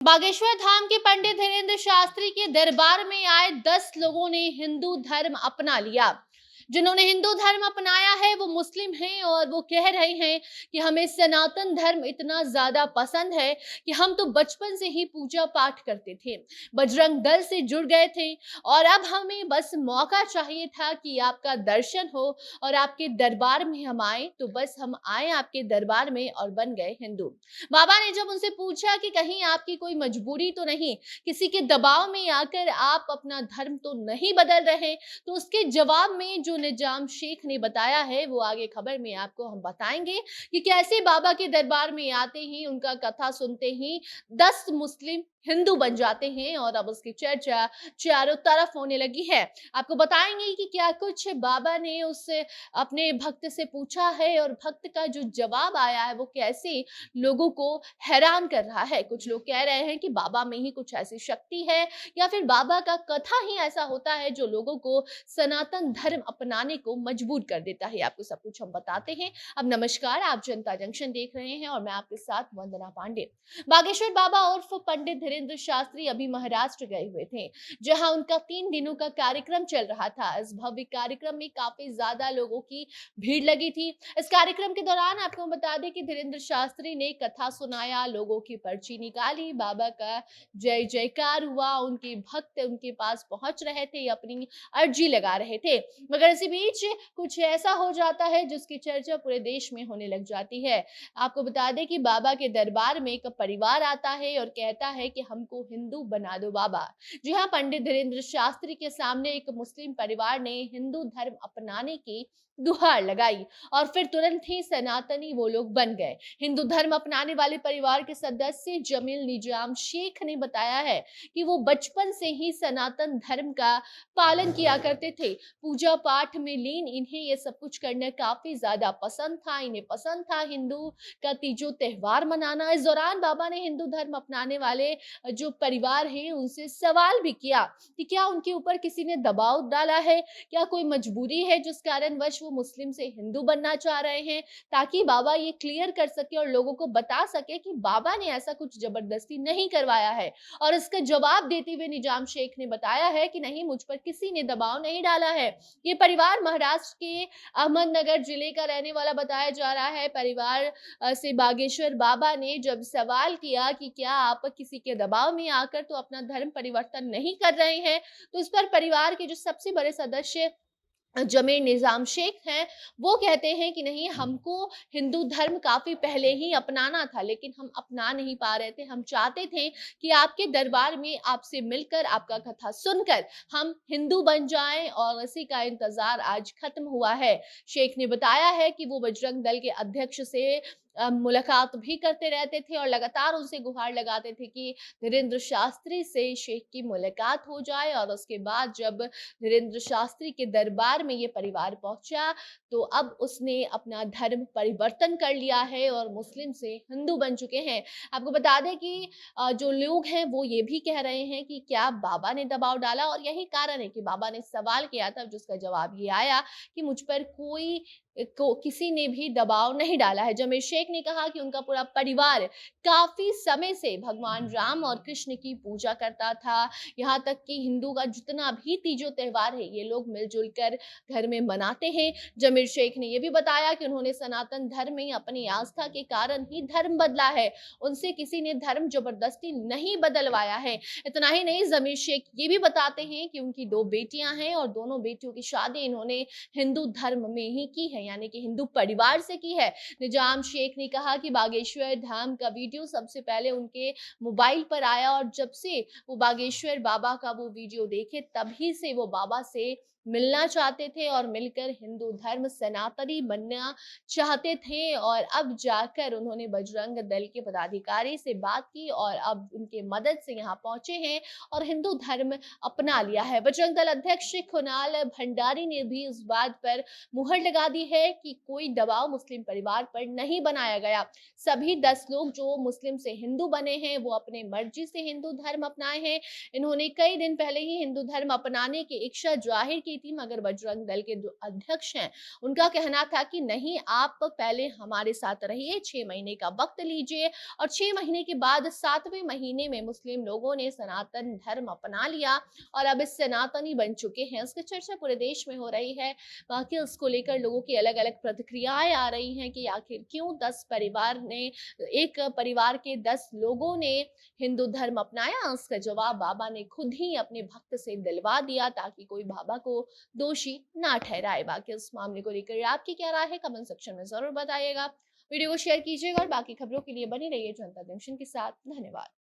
बागेश्वर धाम के पंडित धीरेन्द्र शास्त्री के दरबार में आए 10 लोगों ने हिंदू धर्म अपना लिया। जिन्होंने हिंदू धर्म अपनाया है वो मुस्लिम हैं और वो कह रहे हैं कि हमें सनातन धर्म इतना ज्यादा पसंद है कि हम तो बचपन से ही पूजा पाठ करते थे, बजरंग दल से जुड़ गए थे और अब हमें बस मौका चाहिए था कि आपका दर्शन हो और आपके दरबार में हम आए, तो बस हम आए आपके दरबार में और बन गए हिंदू। बाबा ने जब उनसे पूछा कि कहीं आपकी कोई मजबूरी तो नहीं, किसी के दबाव में आकर आप अपना धर्म तो नहीं बदल रहे, तो उसके जवाब में जो निजाम शेख ने बताया है वो आगे खबर में आपको हम बताएंगे कि कैसे बाबा के दरबार में आते ही उनका कथा सुनते ही 10 मुस्लिम हिंदू बन जाते हैं और अब उसकी चर्चा चारों तरफ होने लगी है। आपको बताएंगे कि क्या कुछ बाबा ने उस अपने भक्त से पूछा है और भक्त का जो जवाब आया है वो कैसे लोगों को हैरान कर रहा है। कुछ लोग कह रहे हैं कि बाबा में ही कुछ ऐसी शक्ति है या फिर बाबा का कथा ही ऐसा होता है जो लोगों को सनातन धर्म अपनाने को मजबूर कर देता है। आपको सब कुछ हम बताते हैं। अब नमस्कार, आप जनता जंक्शन देख रहे हैं और मैं आपके साथ वंदना पांडे। बागेश्वर बाबा उर्फ पंडित धीरेन्द्र शास्त्री अभी महाराष्ट्र गए हुए थे, जहां उनका 3 दिनों का कार्यक्रम चल रहा था। इस भव्य कार्यक्रम में काफी ज्यादा लोगों की भीड़ लगी थी। इस कार्यक्रम के दौरान आपको बता दें कि धीरेन्द्र शास्त्री ने कथा सुनाया, लोगों की पर्ची निकाली, बाबा का जय जयकार हुआ, उनके भक्त उनके पास पहुंच रहे थे, अपनी अर्जी लगा रहे थे। मगर इसी बीच कुछ ऐसा हो जाता है जिसकी चर्चा पूरे देश में होने लग जाती है। आपको बता दें कि बाबा के दरबार में एक परिवार आता है और कहता है कि हमको हिंदू बना दो बाबा। जी हाँ, पंडित धीरेन्द्र शास्त्री के सामने एक मुस्लिम परिवार ने हिंदू धर्म अपनाने की गुहार लगाई और फिर तुरंत ही सनातनी वो लोग बन गए। हिंदू धर्म अपनाने वाले परिवार के सदस्य जमील निजाम शेख ने बताया है कि वो बचपन से ही सनातन धर्म का पालन किया करते थे, पूजा पाठ में लीन, इन्हें ये सब कुछ करना काफी ज्यादा पसंद था। इन्हें पसंद था हिंदू का तीजों त्योहार मनाना। इस दौरान बाबा ने हिंदू धर्म अपनाने वाले जो परिवार है उनसे सवाल भी किया कि क्या उनके ऊपर किसी ने दबाव डाला है, क्या कोई मजबूरी है जिस कारणवश वो मुस्लिम से हिंदू बनना चाह रहे हैं, ताकि बाबा ये क्लियर कर सके और लोगों को बता सके कि बाबा ने ऐसा कुछ जबरदस्ती नहीं करवाया है। और इसका जवाब देते हुए निजाम शेख ने बताया है कि नहीं, मुझ पर किसी ने दबाव नहीं डाला है। ये परिवार महाराष्ट्र के अहमदनगर जिले का रहने वाला बताया जा रहा है। परिवार से बागेश्वर बाबा ने जब सवाल किया कि क्या आप किसी के दबाव में आकर तो अपना धर्म परिवर्तन नहीं कर रहे हैं, तो इस पर परिवार के जो सबसे बड़े सदस्य जमीर निजाम शेख हैं, वो कहते हैं कि नहीं, हमको हिंदू धर्म काफी पहले ही अपनाना था लेकिन हम अपना नहीं पा रहे थे। हम चाहते थे कि आपके दरबार में आपसे मिलकर, आपका कथा सुनकर हम हिंदू बन जाएं और इसी का इंतजार आज खत्म हुआ है। शेख ने बताया है कि वो बजरंग दल के अध्यक्ष से मुलाकात भी करते रहते थे और लगातार उनसे गुहार लगाते थे कि धीरेन्द्र शास्त्री से शेख की मुलाकात हो जाए। और उसके बाद जब धीरेन्द्र शास्त्री के दरबार में ये परिवार पहुंचा तो अब उसने अपना धर्म परिवर्तन कर लिया है और मुस्लिम से हिंदू बन चुके हैं। आपको बता दें कि जो लोग हैं वो ये भी कह रहे हैं कि क्या बाबा ने दबाव डाला, और यही कारण है कि बाबा ने सवाल किया था जिसका जवाब ये आया कि मुझ पर किसी ने भी दबाव नहीं डाला है। जमीर शेख ने कहा कि उनका पूरा परिवार काफी समय से भगवान राम और कृष्ण की पूजा करता था। यहाँ तक कि हिंदू का जितना भी तीजों त्योहार है ये लोग मिलजुल कर घर में मनाते हैं। जमीर शेख ने यह भी बताया कि उन्होंने सनातन धर्म में अपनी आस्था के कारण ही धर्म बदला है, उनसे किसी ने धर्म जबरदस्ती नहीं बदलवाया है। इतना ही नहीं, जमीर शेख ये भी बताते हैं कि उनकी 2 बेटियां हैं और दोनों बेटियों की शादी इन्होंने हिंदू धर्म में ही की है, यानी कि हिंदू परिवार से की है। निजाम शेख ने कहा कि बागेश्वर धाम का वीडियो सबसे पहले उनके मोबाइल पर आया और जब से वो बागेश्वर बाबा का वो वीडियो देखे तभी से वो बाबा से मिलना चाहते थे और मिलकर हिंदू धर्म सनातनी बनना चाहते थे। और अब जाकर उन्होंने बजरंग दल के पदाधिकारी से बात की और अब उनके मदद से यहाँ पहुंचे हैं और हिंदू धर्म अपना लिया है। बजरंग दल अध्यक्ष कुणाल भंडारी ने भी इस बात पर मुहर लगा दी है कि कोई दबाव मुस्लिम परिवार पर नहीं बनाया गया। सभी 10 लोग जो मुस्लिम से हिंदू बने हैं वो अपने मर्जी से हिंदू धर्म अपनाए हैं। इन्होंने कई दिन पहले ही हिंदू धर्म अपनाने की इच्छा जाहिर की थी, मगर बजरंग दल के जो अध्यक्ष हैं उनका कहना था कि नहीं, आप पहले हमारे साथ रहिए, 6 महीने का वक्त लीजिए। और 6 महीने के बाद 7वें महीने में मुस्लिम लोगों ने सनातन धर्म अपना लिया और अब इस सनातनी बन चुके हैं। उसकी चर्चा पूरे देश में हो रही है। बाकी उसको लेकर लोगों की अलग अलग प्रतिक्रियाएं आ रही हैं कि आखिर क्यों 10 लोगों ने हिंदू धर्म अपनाया। उसका जवाब बाबा ने खुद ही अपने भक्त से दिलवा दिया, ताकि कोई बाबा को दोषी ना ठहराए। बाकी इस मामले को लेकर आपकी क्या राय है, कमेंट सेक्शन में जरूर बताइएगा। वीडियो को शेयर कीजिएगा और बाकी खबरों के लिए बने रहिए जनता जंक्शन के साथ। धन्यवाद।